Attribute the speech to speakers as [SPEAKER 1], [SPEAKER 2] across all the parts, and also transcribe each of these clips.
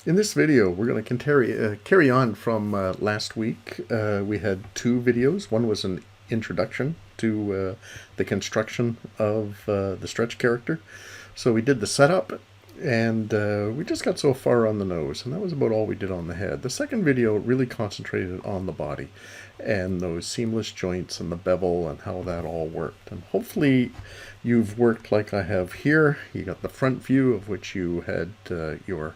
[SPEAKER 1] In this video, we're going to carry on from last week. We had two videos. One was an introduction to the construction of the stretch character. So we did the setup, and we just got so far on the nose, and that was about all we did on the head. The second video really concentrated on the body and those seamless joints and the bevel and how that all worked. And hopefully you've worked like I have here. You got the front view of which you had your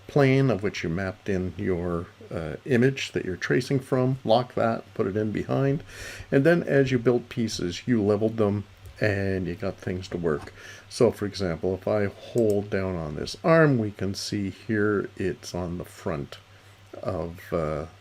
[SPEAKER 1] plane of which you mapped in your image that you're tracing from, lock that, put it in behind, and then as you built pieces, you leveled them and you got things to work. So for example, if I hold down on this arm, we can see here it's on the front of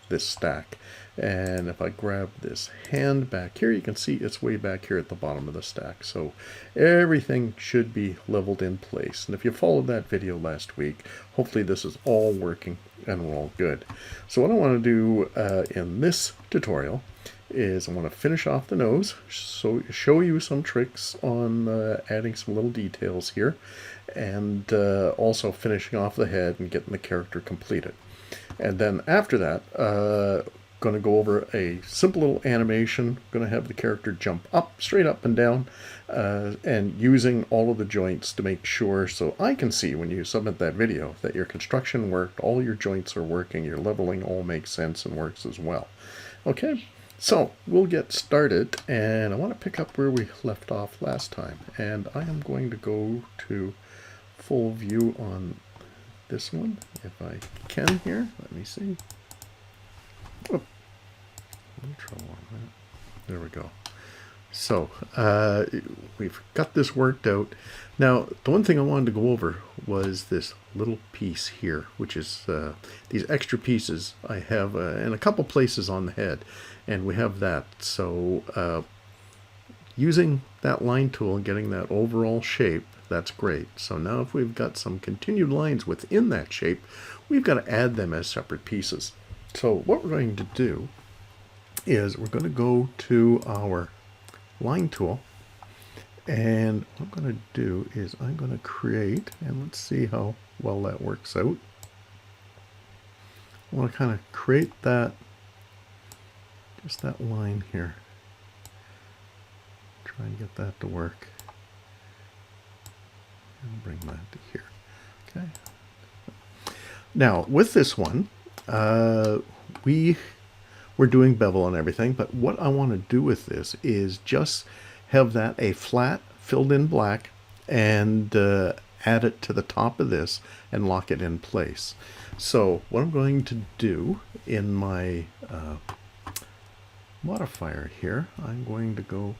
[SPEAKER 1] this stack. And if I grab this hand back here, you can see it's way back here at the bottom of the stack. So everything should be leveled in place. And if you followed that video last week, hopefully this is all working and we're all good. So what I want to do in this tutorial is I want to finish off the nose, so show you some tricks on adding some little details here, and also finishing off the head and getting the character completed. And then after that, going to go over a simple little animation. Going to have the character jump up, straight up and down, and using all of the joints to make sure, so I can see when you submit that video, that your construction worked, all your joints are working, your leveling all makes sense and works as well. Okay, so we'll get started, and I want to pick up where we left off last time, and I am going to go to full view on this one if I can here. Let me see. Oh, a little trouble on that. There we go. So we've got this worked out. Now the one thing I wanted to go over was this little piece here, which is these extra pieces I have in a couple places on the head, and we have that. So using that line tool and getting that overall shape, that's great. So now if we've got some continued lines within that shape, we've got to add them as separate pieces. So what we're going to do is we're going to go to our line tool, and what I'm going to do is I'm going to create, and let's see how well that works out. I want to kind of create that, just that line here. Try and get that to work. And bring that to here. Okay. Now with this one, we're doing bevel and everything, but what I want to do with this is just have that a flat filled in black, and add it to the top of this and lock it in place. So what I'm going to do in my modifier here, I'm going to go,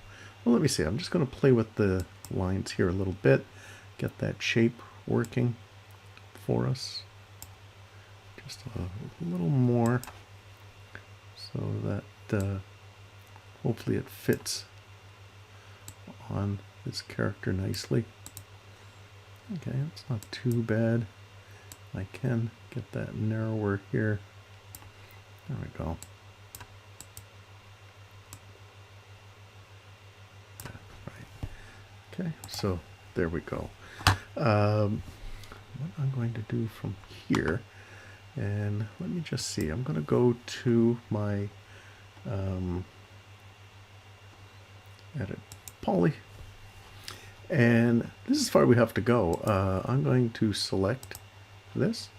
[SPEAKER 1] well, let me see, I'm just going to play with the lines here a little bit, get that shape working for us just a little more, so that hopefully it fits on this character nicely. Okay, it's not too bad. I can get that narrower here. There we go. Right. Okay, so there we go. What I'm going to do from here, and let me just see, I'm going to go to my edit poly, and this is as far we have to go. I'm going to select this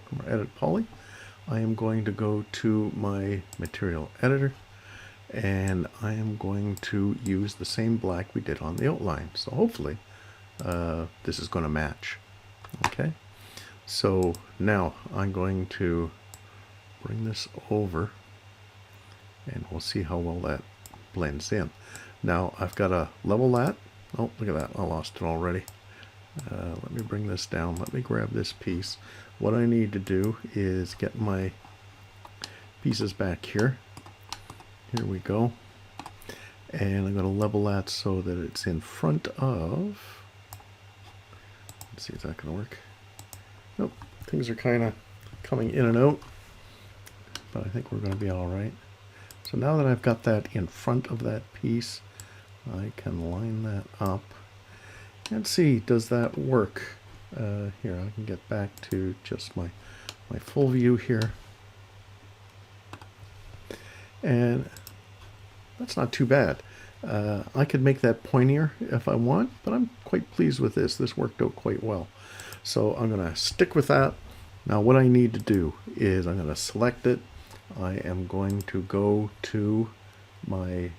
[SPEAKER 1] from our edit poly. I am going to go to my material editor, and I am going to use the same black we did on the outline. So hopefully this is going to match. Okay, so now I'm going to bring this over, and we'll see how well that blends in. Now I've got to level that. Oh, look at that, I lost it already. Let me bring this down. Let me grab this piece. What I need to do is get my pieces back here. Here we go. And I'm going to level that so that it's in front of, let's see, is that going to work? Nope, things are kind of coming in and out, but I think we're going to be all right. So now that I've got that in front of that piece, I can line that up and see, does that work? Here, I can get back to just my full view here. And that's not too bad. I could make that pointier if I want, but I'm quite pleased with this. This worked out quite well. So I'm going to stick with that. Now what I need to do is I'm going to select it. I am going to go to my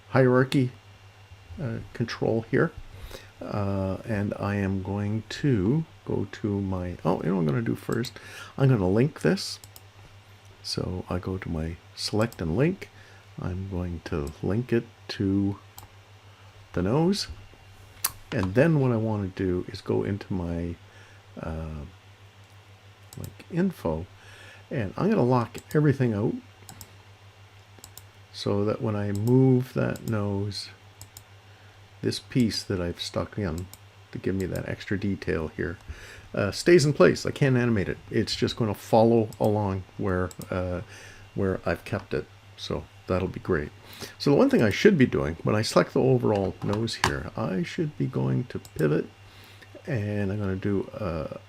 [SPEAKER 1] hierarchy control here. And I am going to go to my, you know what I'm going to do first? I'm going to link this. So I go to my select and link. I'm going to link it to the nose. And then what I want to do is go into my like info, and I'm going to lock everything out so that when I move that nose, this piece that I've stuck in to give me that extra detail here stays in place. I can't animate it. It's just going to follow along where I've kept it. So that'll be great. So the one thing I should be doing when I select the overall nose here, I should be going to pivot, and I'm going to do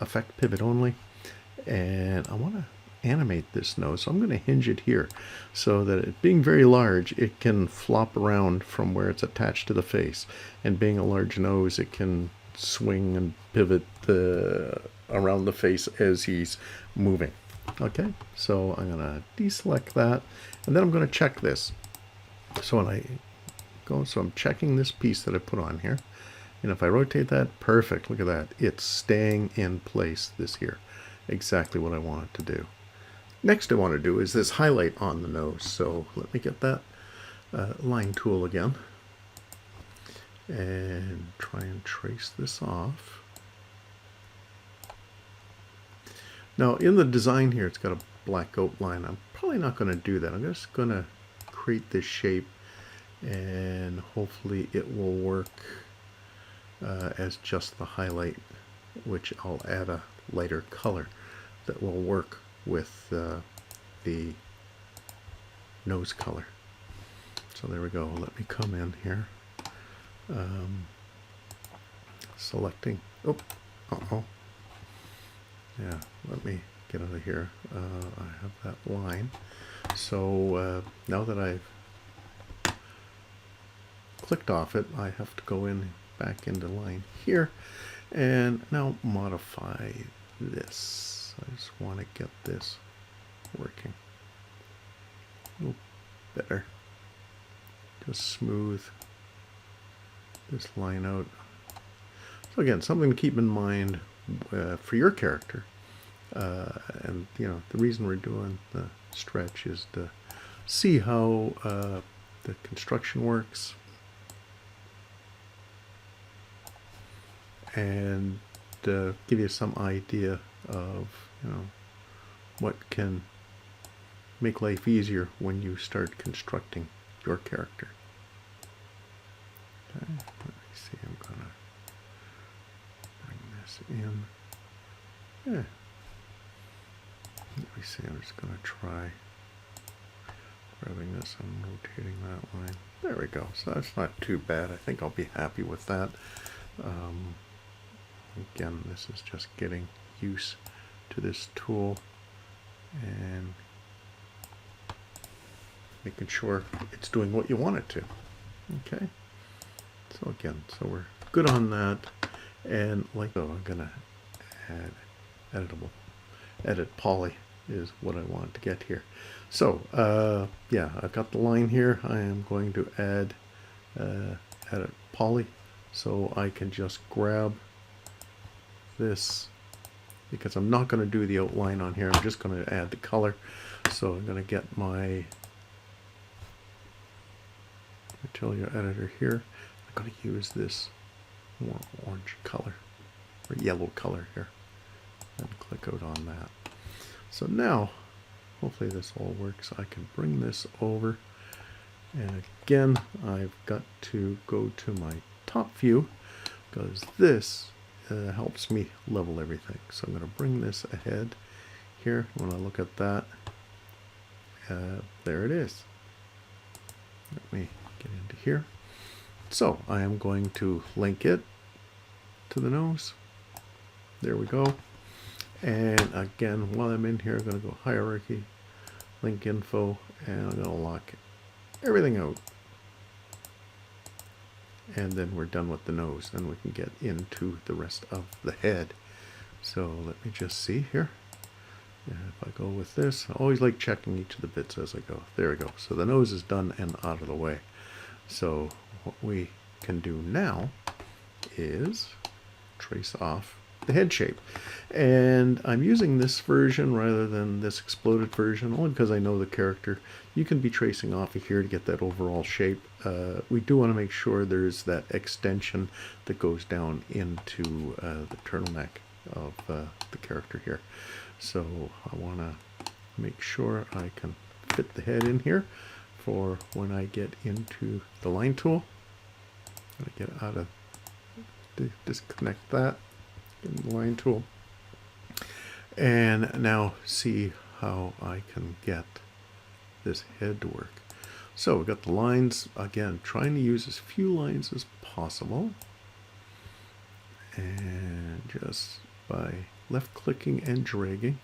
[SPEAKER 1] effect pivot only, and I want to animate this nose. So I'm going to hinge it here so that it being very large, it can flop around from where it's attached to the face, and being a large nose, it can swing and pivot around the face as he's moving. Okay, so I'm going to deselect that, and then I'm going to check this. So when I go, so I'm checking this piece that I put on here, and if I rotate that, perfect, look at that. It's staying in place, this here. Exactly what I want it to do. Next I want to do is this highlight on the nose. So let me get that line tool again and try and trace this off. Now in the design here, it's got a black outline. I'm probably not going to do that. I'm just going to create this shape, and hopefully it will work as just the highlight, which I'll add a lighter color that will work with the nose color. So there we go. Let me come in here, selecting, yeah, let me get out of here. I have that line. So now that I've clicked off it, I have to go in back into line here and now modify this. I just want to get this working a little better. Just smooth this line out. So again, something to keep in mind for your character. And you know, the reason we're doing the stretch is to see how the construction works, and give you some idea of, you know, what can make life easier when you start constructing your character. Okay, let me see, I'm gonna bring this in. Yeah. Let me see, I'm just gonna try grabbing this and rotating that line. There we go. So that's not too bad. I think I'll be happy with that. Again, this is just getting used to this tool and making sure it's doing what you want it to. Okay. So again, so we're good on that. And like, oh, I'm gonna add editable. Edit poly is what I want to get here. So yeah, I've got the line here. I am going to add edit poly, so I can just grab this, because I'm not going to do the outline on here. I'm just going to add the color. So I'm going to get my material editor here. I'm going to use this more orange color or yellow color here and click out on that. So now hopefully this all works. I can bring this over, and again I've got to go to my top view because this helps me level everything. So I'm going to bring this ahead here. When I look at that, there it is. Let me get into here. So I am going to link it, to the nose. There we go. And again, while I'm in here, I'm going to go hierarchy, link info, and I'm going to lock everything out. And then we're done with the nose. Then we can get into the rest of the head. So let me just see here. If I go with this, I always like checking each of the bits as I go. There we go. So the nose is done and out of the way. So what we can do now is trace off the head shape. And I'm using this version rather than this exploded version only because I know the character. You can be tracing off of here to get that overall shape. We do want to make sure there's that extension that goes down into the turtleneck of the character here. So I want to make sure I can fit the head in here for when I get into the line tool. I get out of, disconnect that, get in the line tool, and now see how I can get this head to work. So we've got the lines, again, trying to use as few lines as possible, and just by left clicking and dragging,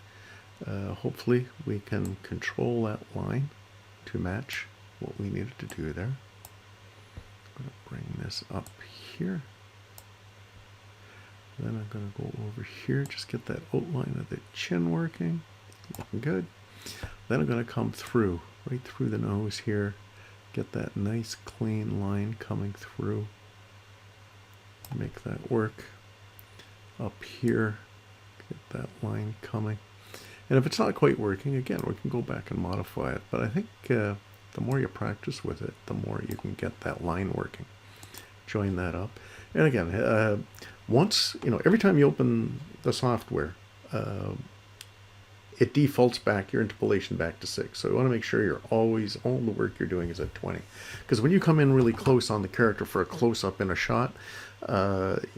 [SPEAKER 1] hopefully we can control that line to match what we needed to do there. I'm going to bring this up here. Then I'm going to go over here, just get that outline of the chin working. Looking good. Then I'm going to come through, right through the nose here, get that nice clean line coming through. Make that work. Up here, get that line coming. And if it's not quite working, again, we can go back and modify it. But I think the more you practice with it, the more you can get that line working. Join that up. And again, once, every time you open the software, it defaults back your interpolation back to 6. So you want to make sure you're always, all the work you're doing is at 20. Because when you come in really close on the character for a close-up in a shot,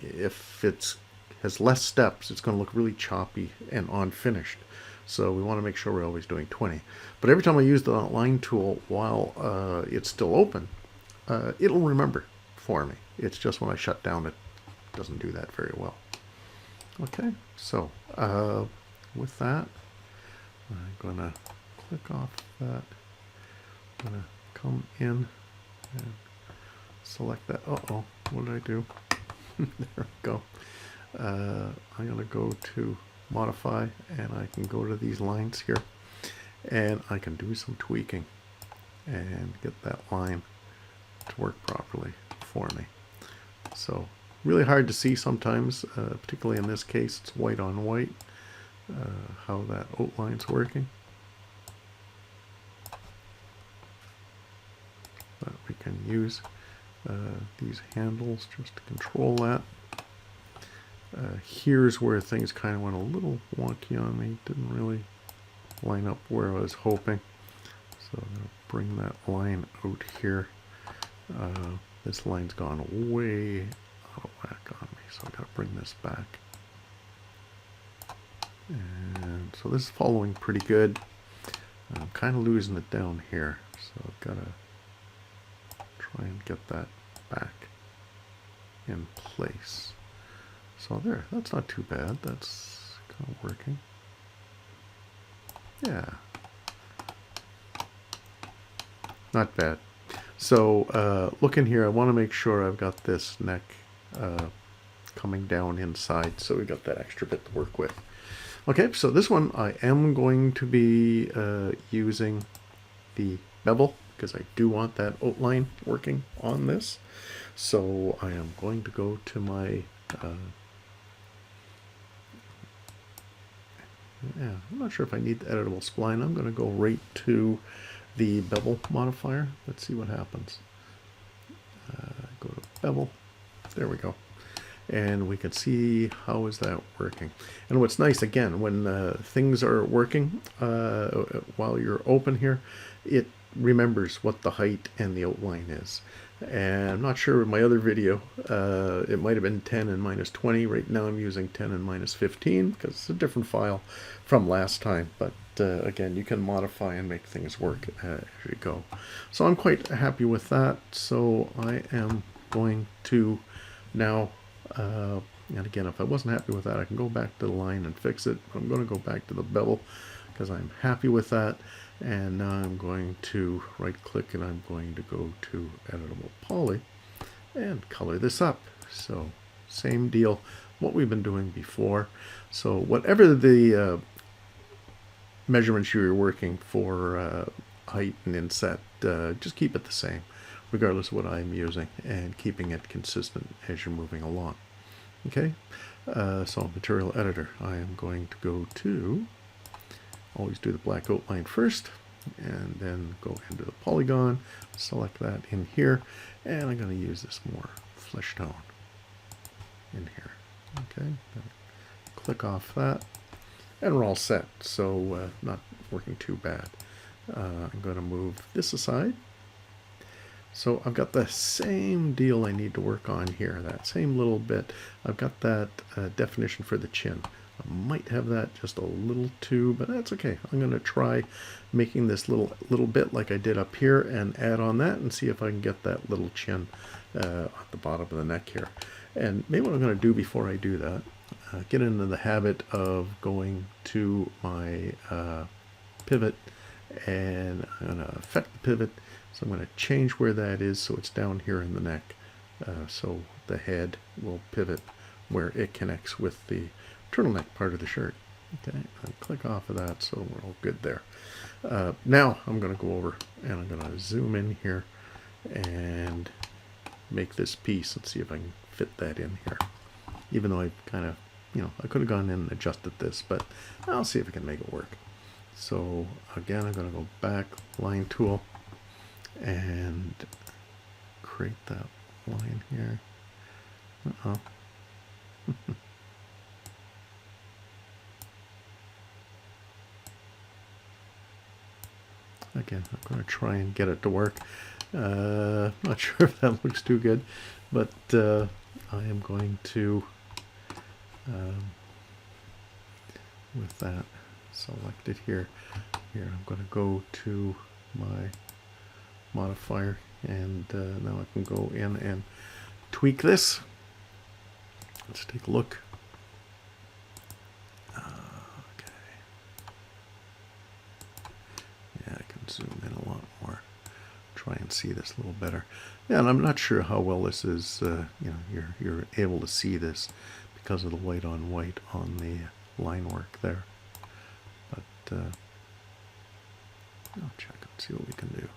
[SPEAKER 1] if it has less steps, it's going to look really choppy and unfinished. So we want to make sure we're always doing 20. But every time I use the line tool while it's still open, it'll remember for me. It's just when I shut down, it doesn't do that very well. Okay, so with that, I'm going to click off that. I'm going to come in and select that. Uh-oh, what did I do? There we go. I'm going to go to modify, and I can go to these lines here, and I can do some tweaking and get that line to work properly for me. So really hard to see sometimes, particularly in this case, it's white on white, how that outline's working. But we can use these handles just to control that. Here's where things kind of went a little wonky on me. Didn't really line up where I was hoping. So I'm going to bring that line out here. This line's gone way out of whack on me, so I've got to bring this back. And so this is following pretty good. I'm kind of losing it down here, so I've got to try and get that back in place. So there, that's not too bad. That's kind of working. Yeah. Not bad. So look in here, I want to make sure I've got this neck coming down inside, so we got that extra bit to work with. Okay, so this one I am going to be using the bevel because I do want that outline working on this. So I am going to go to my I'm not sure if I need the editable spline. I'm going to go right to the bevel modifier. Let's see what happens. Go to bevel. There we go. And we can see how is that working. And what's nice, again, when things are working while you're open here, it remembers what the height and the outline is. And I'm not sure in my other video, it might have been 10 and minus 20. Right now I'm using 10 and minus 15 because it's a different file from last time. But again, you can modify and make things work as you go. So I'm quite happy with that. So I am going to now And again, if I wasn't happy with that, I can go back to the line and fix it. I'm going to go back to the bevel because I'm happy with that. And now I'm going to right click and I'm going to go to Editable Poly and color this up. So same deal, what we've been doing before. So whatever the measurements you're working for, height and inset, just keep it the same regardless of what I'm using, and keeping it consistent as you're moving along. Okay, so material editor, I am going to go to, always do the black outline first, and then go into the polygon, select that in here, and I'm going to use this more flesh tone in here. Okay, click off that, and we're all set. So not working too bad. I'm going to move this aside. So I've got the same deal I need to work on here, that same little bit. I've got that definition for the chin. I might have that just a little too, but that's okay. I'm going to try making this little bit like I did up here and add on that and see if I can get that little chin at the bottom of the neck here. And maybe what I'm going to do before I do that, get into the habit of going to my pivot, and I'm going to affect the pivot. So I'm going to change where that is so it's down here in the neck. So the head will pivot where it connects with the turtleneck part of the shirt. Okay, and click off of that so we're all good there. Now I'm going to go over and I'm going to zoom in here and make this piece and see if I can fit that in here. Even though I kind of, I could have gone in and adjusted this, but I'll see if I can make it work. So again, I'm going to go back, line tool, and create that line here. Again, I'm going to try and get it to work. Not sure if that looks too good, but I am going to, with that selected here, I'm going to go to my modifier, and now I can go in and tweak this. Let's take a look. Okay. Yeah, I can zoom in a lot more. Try and see this a little better. Yeah, and I'm not sure how well this is. You're able to see this because of the white on white on the line work there. But I'll check and see what we can do.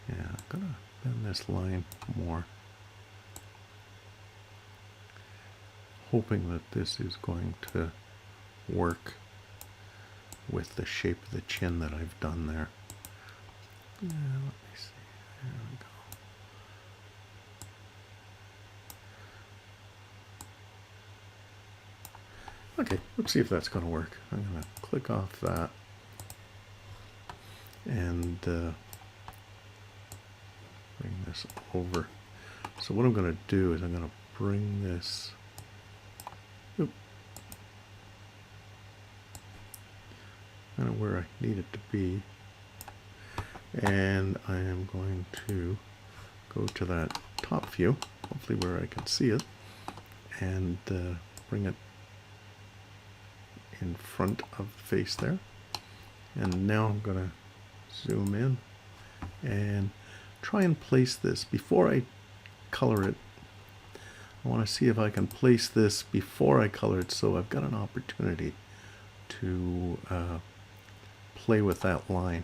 [SPEAKER 1] Yeah, I'm gonna bend this line more, hoping that this is going to work with the shape of the chin that I've done there. Yeah, let me see. There we go. Okay, let's see if that's going to work. I'm going to click off that and bring this over. So what I'm going to do is I'm going to bring this kind of where I need it to be, and I am going to go to that top view, hopefully where I can see it, and bring it in front of the face there. And now I'm going to zoom in and try and place this before I color it. I want to see if I can place this before I color it, so I've got an opportunity to play with that line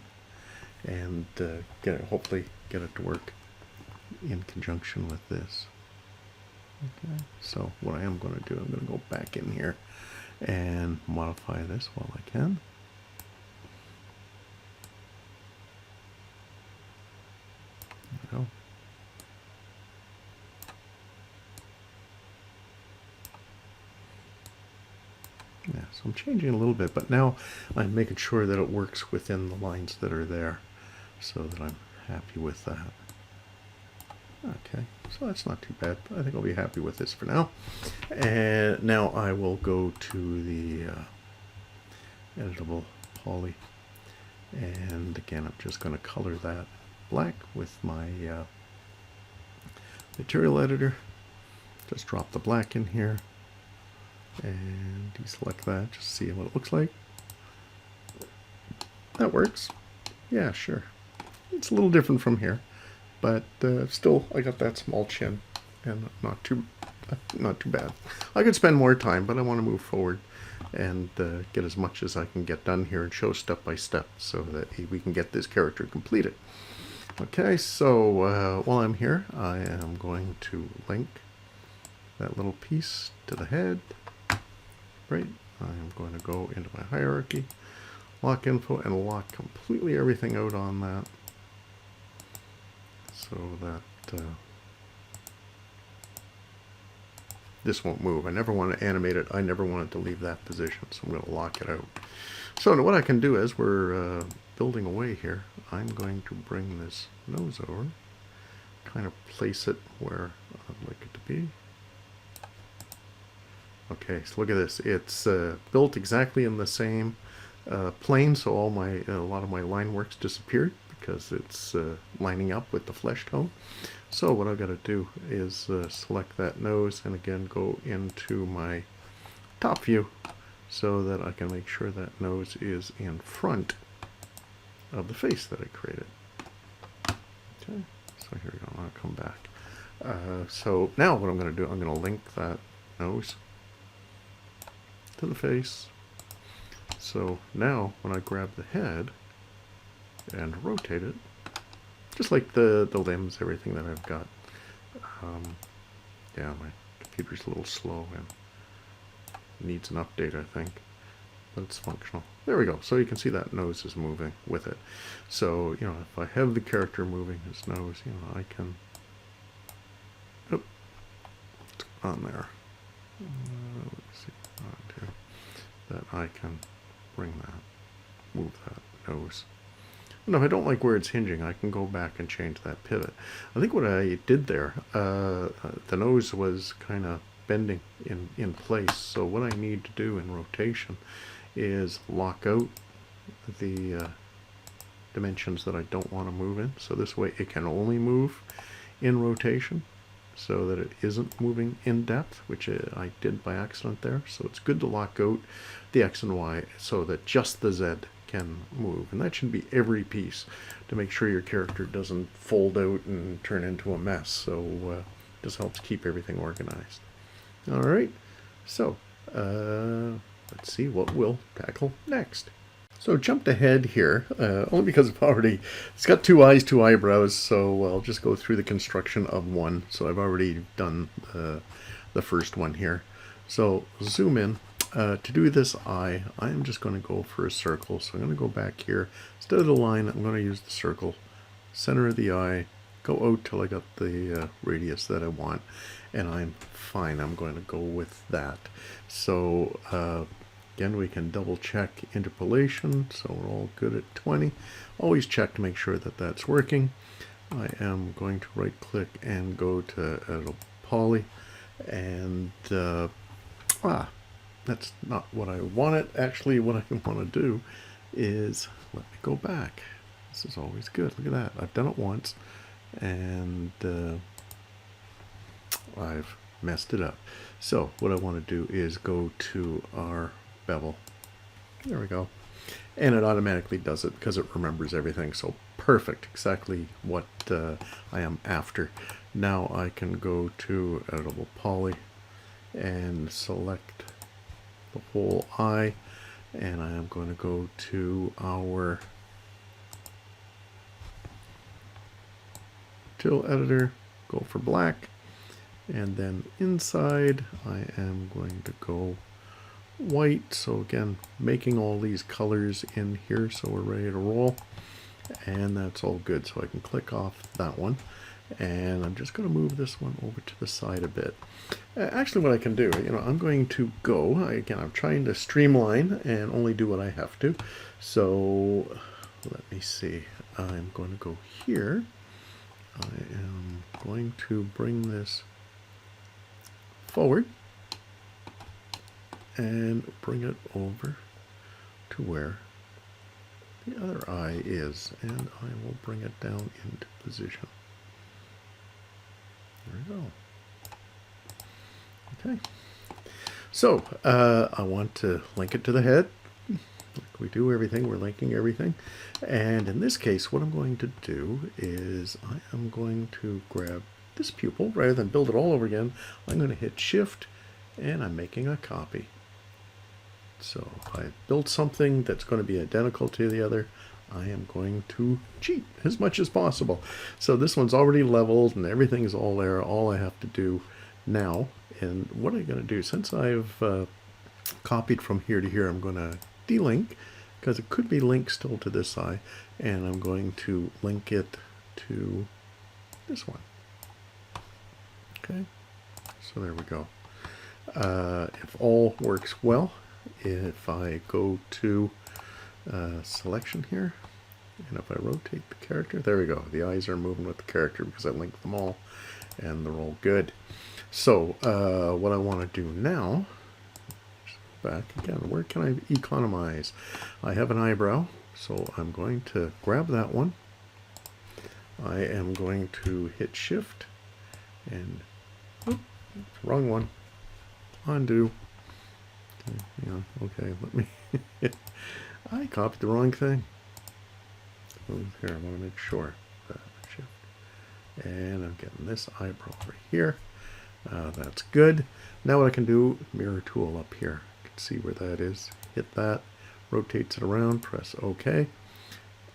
[SPEAKER 1] and hopefully get it to work in conjunction with this. Okay, so what I am going to do, I'm going to go back in here and modify this while I can. There we go. Yeah, so I'm changing a little bit, but now I'm making sure that it works within the lines that are there so that I'm happy with that. Okay, so that's not too bad. I think I'll be happy with this for now. And now I will go to the editable poly. And again, I'm just going to color that black with my material editor. Just drop the black in here and deselect that, just see what it looks like. That works. Yeah, sure. It's a little different from here, but still, I got that small chin, and not too bad. I could spend more time, but I want to move forward and get as much as I can get done here and show step by step so that we can get this character completed. Okay, so while I'm here, I am going to link that little piece to the head. Right, I'm going to go into my hierarchy, lock info, and lock completely everything out on that so that this won't move. I never want to animate it. I never want it to leave that position, so I'm going to lock it out. So what I can do as we're building away here, I'm going to bring this nose over, kind of place it where I'd like it to be. Okay, so look at this. It's built exactly in the same plane, so a lot of my line works disappeared because it's lining up with the flesh tone. So what I've got to do is select that nose and again go into my top view so that I can make sure that nose is in front of the face that I created. Okay, so here we go. I'll come back. So now what I'm going to do, I'm going to link that nose to the face. So now when I grab the head and rotate it, just like the limbs, everything that I've got. Yeah, my computer's a little slow and needs an update, I think, but it's functional. There we go. So you can see that nose is moving with it. So, you know, if I have the character moving his nose, you know, I can, oh, it's on there. Let's see, that I can bring that, move that nose. And if I don't like where it's hinging, I can go back and change that pivot. I think what I did there, the nose was kind of bending in place. So what I need to do in rotation is lock out the dimensions that I don't want to move in. So this way it can only move in rotation so that it isn't moving in depth, which I did by accident there. So it's good to lock out the X and Y so that just the Z can move, and that should be every piece to make sure your character doesn't fold out and turn into a mess. So just helps keep everything organized. All right, so let's see what we'll tackle next. So jumped ahead here, only because it's got 2 eyes, 2 eyebrows, so I'll just go through the construction of one. So I've already done the first one here. So zoom in. To do this eye, I am just going to go for a circle. So I'm going to go back here. Instead of the line, I'm going to use the circle. Center of the eye. Go out till I got the radius that I want. And I'm fine. I'm going to go with that. So again, we can double check interpolation. So we're all good at 20. Always check to make sure that that's working. I am going to right click and go to Edit Poly. And that's not what I wanted. Actually, what I want to do is let me go back. This is always good. Look at that. I've done it once, and I've messed it up. So what I want to do is go to our bevel. There we go. And it automatically does it because it remembers everything. So perfect. Exactly what I am after. Now I can go to Editable Poly and select the whole eye, and I am going to go to our till editor, go for black, and then inside I am going to go white. So again, making all these colors in here so we're ready to roll, and that's all good. So I can click off that one, and I'm just going to move this one over to the side a bit. Actually, what I can do, you know, I'm going to go, again, I'm trying to streamline and only do what I have to. So let me see, I'm going to go here. I am going to bring this forward and bring it over to where the other eye is, and I will bring it down into position. There we go. So I want to link it to the head. Like we do everything, we're linking everything. And in this case, what I'm going to do is I am going to grab this pupil. Rather than build it all over again, I'm going to hit Shift, and I'm making a copy. So if I build something that's going to be identical to the other, I am going to cheat as much as possible. So this one's already leveled and everything's all there. All I have to do now, and what I'm going to do, since I've copied from here to here, I'm going to delink, because it could be linked still to this eye, and I'm going to link it to this one. Okay, so there we go. If all works well, if I go to selection here, and if I rotate the character, there we go. The eyes are moving with the character because I linked them all, and they're all good. So what I want to do now, back again, where can I economize? I have an eyebrow, so I'm going to grab that one. I am going to hit Shift and wrong one, undo. Okay, yeah, okay, let me I copied the wrong thing. Here, I want to make sure. Shift. And I'm getting this eyebrow over here. That's good. Now what I can do, mirror tool up here. You can see where that is. Hit that, rotates it around, press OK.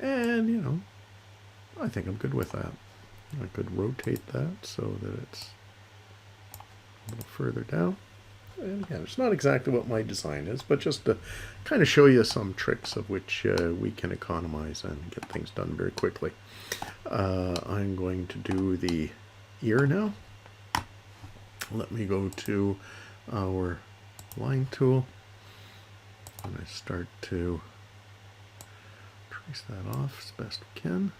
[SPEAKER 1] And, you know, I think I'm good with that. I could rotate that so that it's a little further down. And again, it's not exactly what my design is, but just to kind of show you some tricks of which we can economize and get things done very quickly. I'm going to do the ear now. Let me go to our line tool, and I start to trace that off as best we can.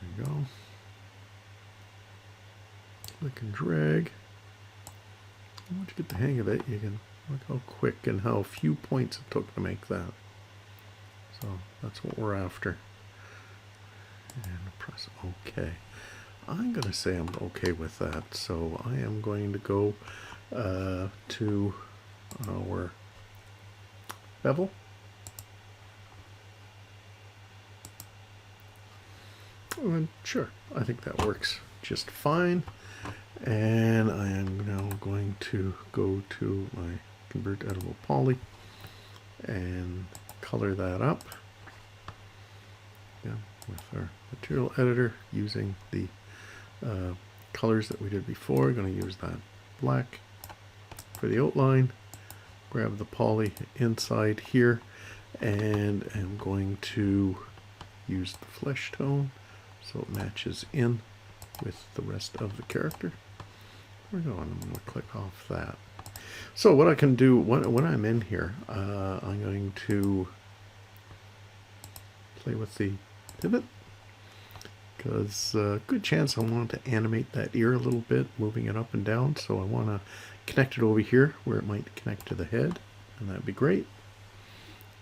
[SPEAKER 1] There we go. Click and drag. Once you get the hang of it, you can look how quick and how few points it took to make that. So that's what we're after. And press OK. I'm going to say I'm okay with that. So I am going to go to our bevel. And sure, I think that works just fine. And I am now going to go to my Convert Editable Poly and color that up. Yeah, with our material editor using the colors that we did before. I'm going to use that black for the outline. Grab the poly inside here, and I'm going to use the flesh tone so it matches in with the rest of the character. There we go, and I'm going to click off that. So what I can do when I'm in here, I'm going to play with the pivot, because good chance I want to animate that ear a little bit, moving it up and down. So I want to connect it over here where it might connect to the head, and that'd be great.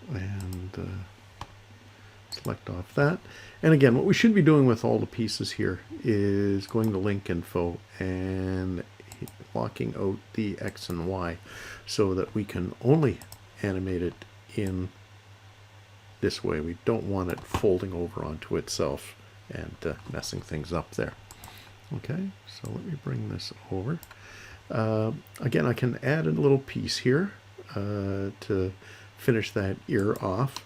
[SPEAKER 1] And select off that. And again, what we should be doing with all the pieces here is going to link info and locking out the X and Y so that we can only animate it in this way. We don't want it folding over onto itself and messing things up there. Okay, so let me bring this over. Again, I can add a little piece here to finish that ear off.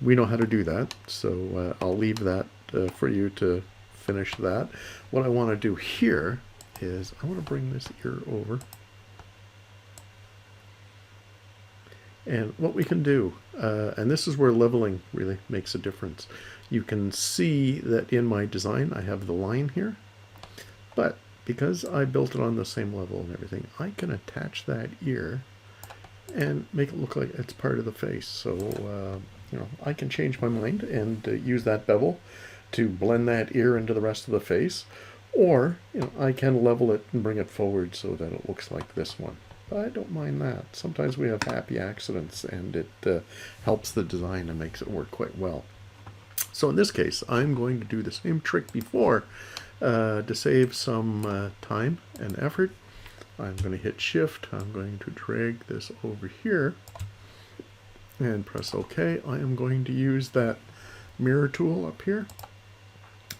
[SPEAKER 1] We know how to do that, so I'll leave that for you to finish that. What I want to do here is I want to bring this ear over. And what we can do, and this is where leveling really makes a difference. You can see that in my design I have the line here, but because I built it on the same level and everything, I can attach that ear and make it look like it's part of the face. So you know, I can change my mind and use that bevel to blend that ear into the rest of the face, or you know, I can level it and bring it forward so that it looks like this one. but I don't mind that. Sometimes we have happy accidents, and it helps the design and makes it work quite well. So in this case, I'm going to do the same trick before to save some time and effort. I'm going to hit Shift. I'm going to drag this over here and press OK. I am going to use that mirror tool up here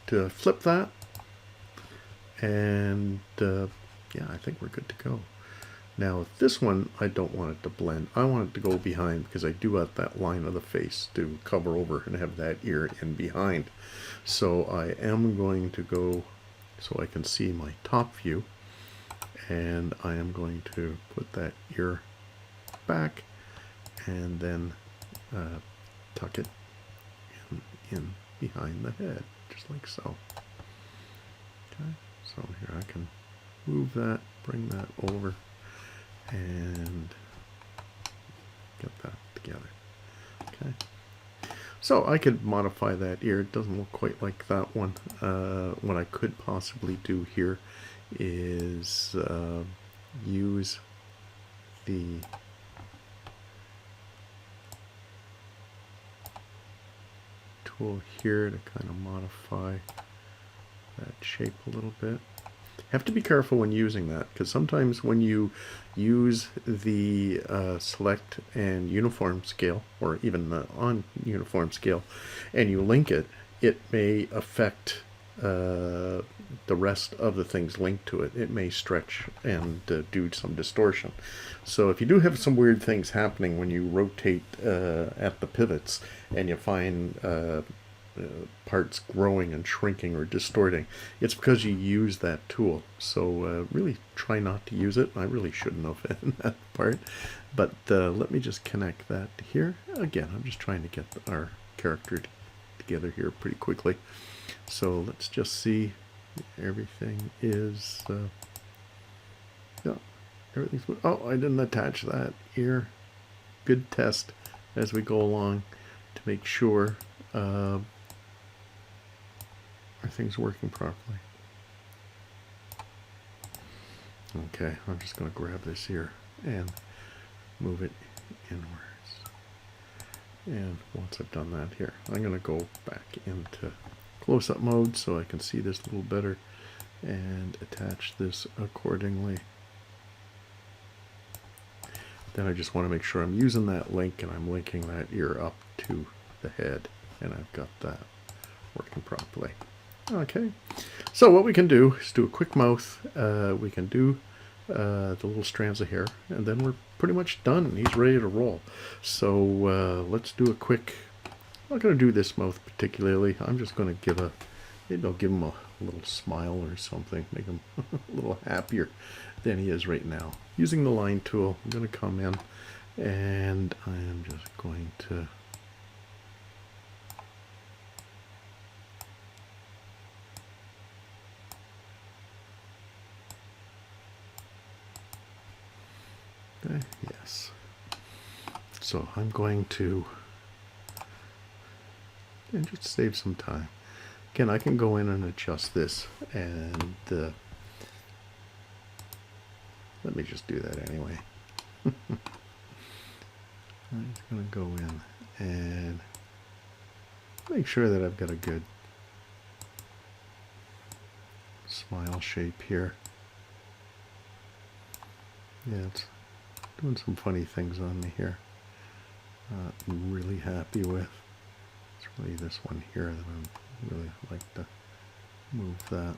[SPEAKER 1] to flip that. And yeah, I think we're good to go. Now this one, I don't want it to blend. I want it to go behind because I do have that line of the face to cover over and have that ear in behind. So I am going to go so I can see my top view, and I am going to put that ear back and then tuck it in behind the head, just like so. Okay, so here I can move that, bring that over, and get that together. Okay, so I could modify that ear. It doesn't look quite like that one. What I could possibly do here is use the tool here to kind of modify that shape a little bit. Have to be careful when using that, because sometimes when you use the select and uniform scale, or even on uniform scale, and you link it, it may affect the rest of the things linked to it. It may stretch and do some distortion. So if you do have some weird things happening when you rotate at the pivots, and you find parts growing and shrinking or distorting, it's because you use that tool. So really try not to use it. I really shouldn't have in that part, but let me just connect that here. Again, I'm just trying to get our character together here pretty quickly. So let's just see everything is yeah, everything's good. Oh, I didn't attach that ear. Good test as we go along to make sure everything's working properly. Okay, I'm just going to grab this here and move it inwards. And once I've done that here, I'm going to go back into close-up mode so I can see this a little better and attach this accordingly. Then I just want to make sure I'm using that link and I'm linking that ear up to the head, and I've got that working properly. Okay, so what we can do is do a quick mouth. We can do the little strands of hair, and then we're pretty much done. He's ready to roll. So let's do a quick. I'm not going to do this mouth particularly. I'm just going to give a, maybe I'll give him a little smile or something, make him a little happier than he is right now. Using the line tool, I'm going to come in and I am just going to yes. So I'm going to, and just save some time. Again, I can go in and adjust this, and let me just do that anyway. I'm just going to go in and make sure that I've got a good smile shape here. Yeah, it's doing some funny things on me here. I'm really happy with. It's really this one here that I really like to move that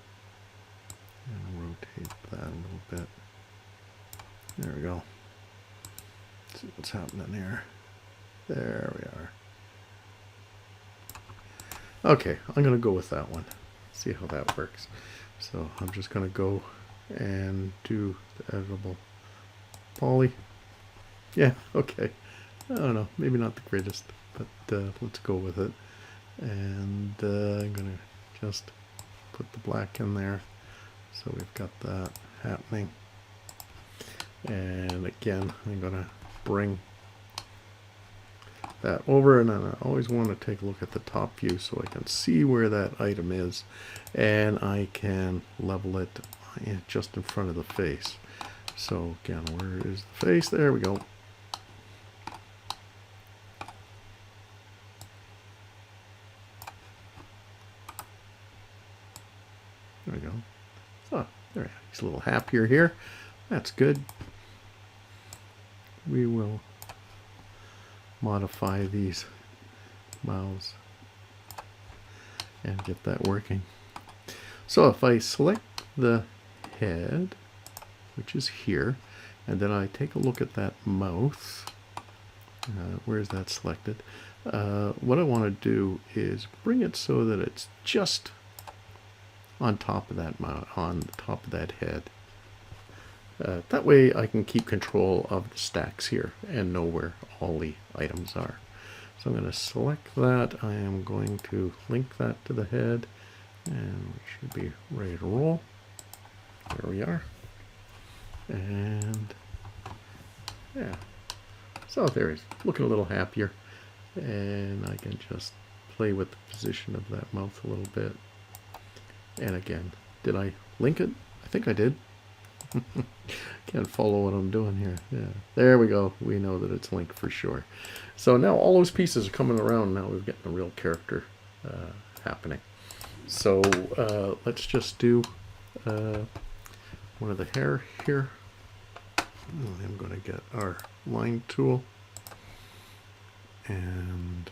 [SPEAKER 1] and rotate that a little bit. There we go. Let's see what's happening here. There we are. Okay, I'm going to go with that one. See how that works. So I'm just going to go and do the editable poly. Yeah, okay. I don't know, maybe not the greatest, but let's go with it. And I'm going to just put the black in there. So we've got that happening. And again, I'm going to bring that over, and then I always want to take a look at the top view so I can see where that item is, and I can level it just in front of the face. So again, where is the face? There we go. There we go. Oh, there, he's a little happier here. That's good. We will modify these mouths and get that working. So if I select the head, which is here, and then I take a look at that mouth, where is that selected? What I want to do is bring it so that it's just on top of that mouth, on the top of that head. That way I can keep control of the stacks here and know where all the items are. So I'm going to select that. I am going to link that to the head, and we should be ready to roll. There we are. And yeah, so there he's looking a little happier, and I can just play with the position of that mouth a little bit. And again, did I link it? I think I did. Can't follow what I'm doing here. Yeah, there we go. We know that it's linked for sure. So now all those pieces are coming around. Now we're getting a real character happening. So let's just do one of the hair here. I'm going to get our line tool and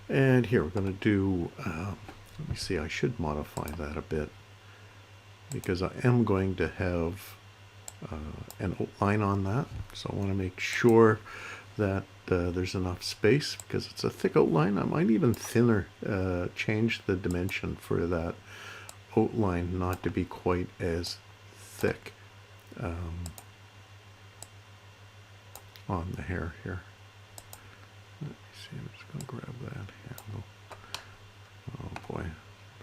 [SPEAKER 1] and here we're going to do, let me see, I should modify that a bit because I am going to have an outline on that. So I want to make sure that there's enough space because it's a thick outline. I might even change the dimension for that outline not to be quite as thick on the hair here. Let me see, I'm just going to grab that handle. Oh boy,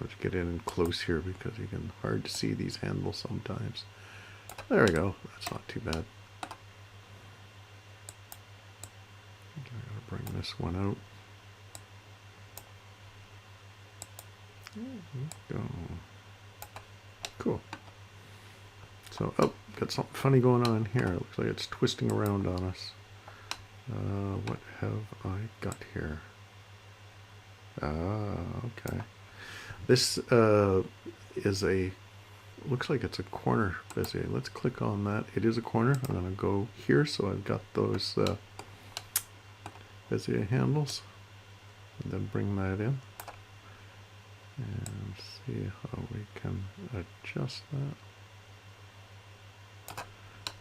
[SPEAKER 1] let's get in close here because you can hard to see these handles sometimes. There we go, that's not too bad. I gotta bring this one out. There we go. Cool. So, oh, got something funny going on here. It looks like it's twisting around on us. What have I got here? Okay. This is a, looks like it's a corner Bezier. Let's click on that. It is a corner. I'm going to go here, so I've got those Bezier handles, and then bring that in and see how we can adjust that.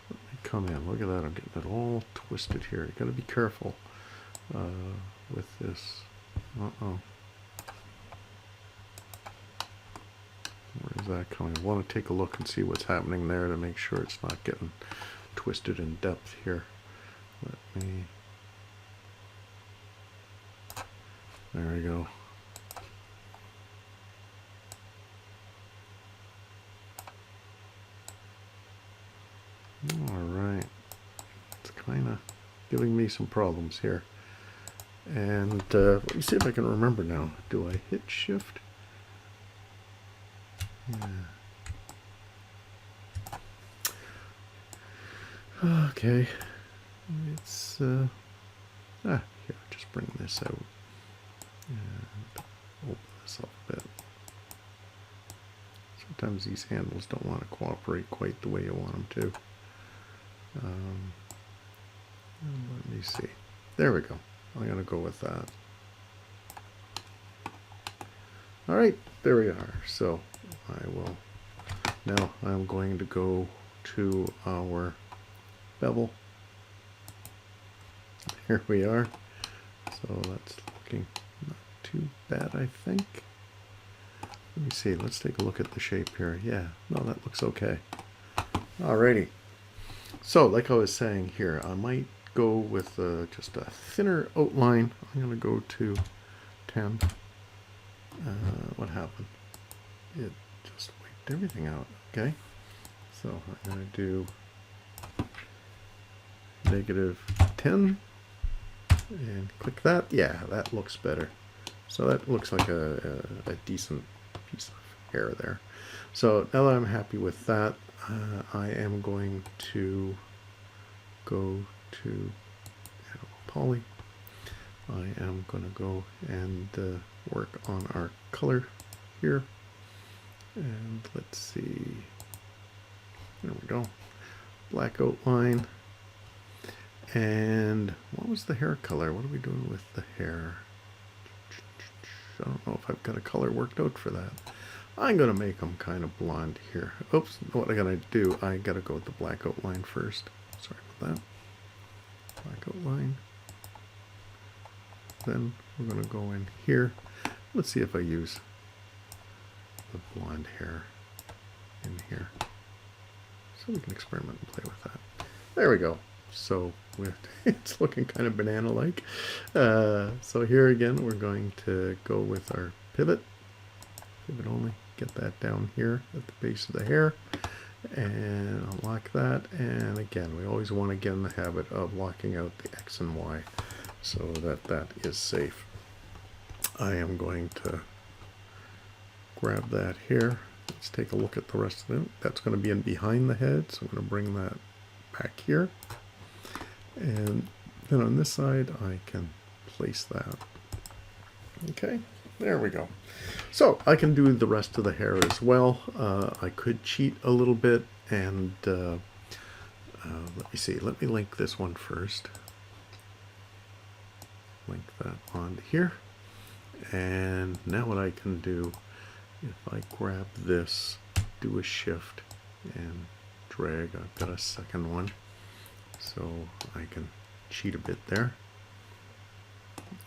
[SPEAKER 1] Let me come in. Look at that. I'm getting it all twisted here. You got to be careful with this. Uh-oh. Where is that coming? I want to take a look and see what's happening there to make sure it's not getting twisted in depth here. Let me... There we go. Alright. It's kind of giving me some problems here. And let me see if I can remember now. Do I hit shift? Yeah. Okay. It's here, just bring this out and open this up a bit. Sometimes these handles don't want to cooperate quite the way you want them to. Let me see. There we go. I'm going to go with that. All right, there we are. So I will, now I'm going to go to our bevel. Here we are. So that's looking not too bad, I think. Let me see, let's take a look at the shape here. Yeah, no, that looks okay. Alrighty. So like I was saying here, I might go with just a thinner outline. I'm going to go to 10. What happened? It just wiped everything out. Okay, so I'm going to do -10 and click that. Yeah, that looks better. So that looks like a decent piece of hair there. So now that I'm happy with that, I am going to go to poly. I am going to go and work on our color here. And let's see. There we go. Black outline. And what was the hair color? What are we doing with the hair? I don't know if I've got a color worked out for that. I'm going to make them kind of blonde here. Oops, what I got to do, I got to go with the black outline first. Sorry about that. Black outline. Then we're going to go in here. Let's see if I use the blonde hair in here. So we can experiment and play with that. There we go. So it's looking kind of banana-like. So here again, we're going to go with our pivot. Pivot only. Get that down here at the base of the hair. And unlock that. And again, we always want to get in the habit of locking out the X and Y so that that is safe. I am going to grab that here. Let's take a look at the rest of it. That's going to be in behind the head, so I'm going to bring that back here. And then on this side, I can place that. Okay, there we go. So I can do the rest of the hair as well. I could cheat a little bit and let me see. Let me link this one first. Link that onto here. And now what I can do, if I grab this, do a shift and drag, I've got a second one. So I can cheat a bit there.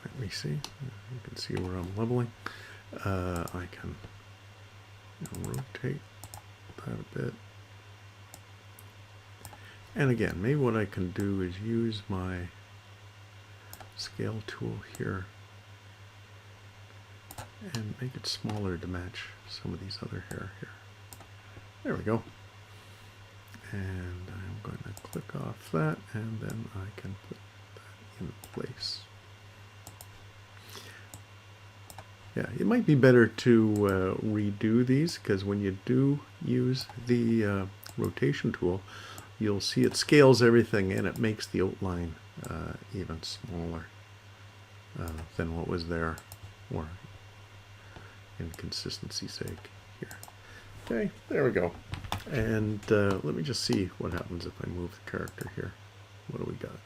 [SPEAKER 1] Let me see. You can see where I'm leveling. I can rotate that a bit. And again, maybe what I can do is use my scale tool here and make it smaller to match some of these other hair here. There we go. And I'm going to click off that, and then I can put that in place. Yeah, it might be better to redo these, because when you do use the rotation tool, you'll see it scales everything and it makes the outline even smaller than what was there, or in consistency's sake here. Okay, there we go. And let me just see what happens if I move the character here. What do we got?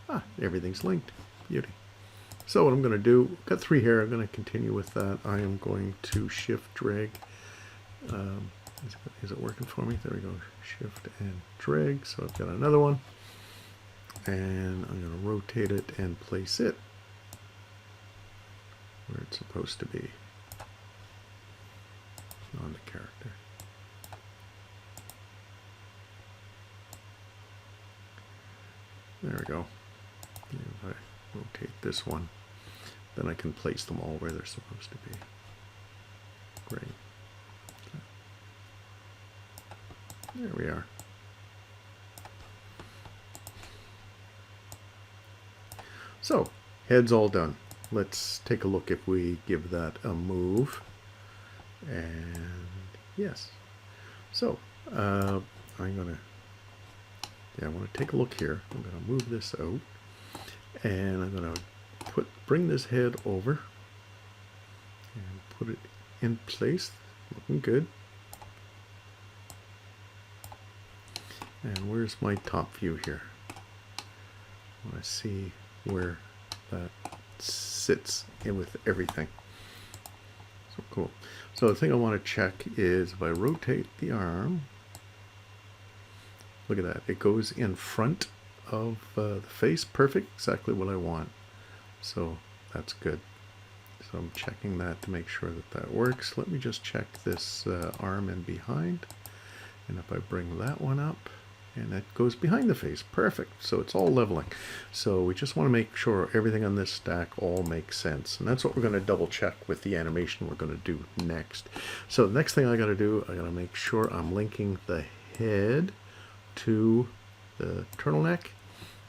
[SPEAKER 1] Ah, everything's linked. Beauty. So what I'm going to do, got 3 hair, I'm going to continue with that. I am going to shift drag. Is it working for me? There we go. Shift and drag. So I've got another one. And I'm going to rotate it and place it where it's supposed to be on the character. There we go. And if I rotate this one, then I can place them all where they're supposed to be. Great. There we are. So, head's all done. Let's take a look if we give that a move. And yes. So, I'm going to, I want to take a look here. I'm going to move this out. And I'm going to bring this head over and put it in place. Looking good. And where's my top view here? I want to see where that sits in with everything. So cool. So the thing I want to check is if I rotate the arm, look at that. It goes in front of the face. Perfect. Exactly what I want. So that's good. So I'm checking that to make sure that that works. Let me just check this arm in behind. And if I bring that one up and that goes behind the face. Perfect. So it's all leveling. So we just want to make sure everything on this stack all makes sense. And that's what we're going to double check with the animation we're going to do next. So the next thing I got to do, I got to make sure I'm linking the head to the turtleneck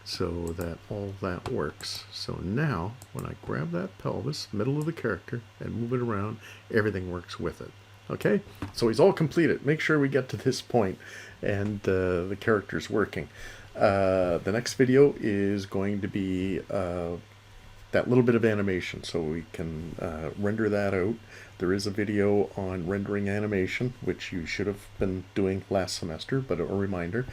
[SPEAKER 1] so that all that works. So now when I grab that pelvis, middle of the character, and move it around, everything works with it. Okay, so he's all completed. Make sure we get to this point and the character's working. The next video is going to be that little bit of animation, so we can render that out. There is a video on rendering animation, which you should have been doing last semester, but a reminder,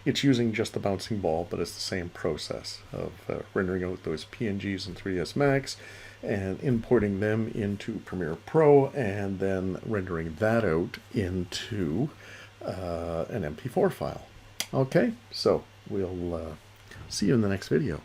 [SPEAKER 1] it's using just the bouncing ball, but it's the same process of rendering out those PNGs in 3ds Max and importing them into Premiere Pro and then rendering that out into an MP4 file. Okay, so we'll see you in the next video.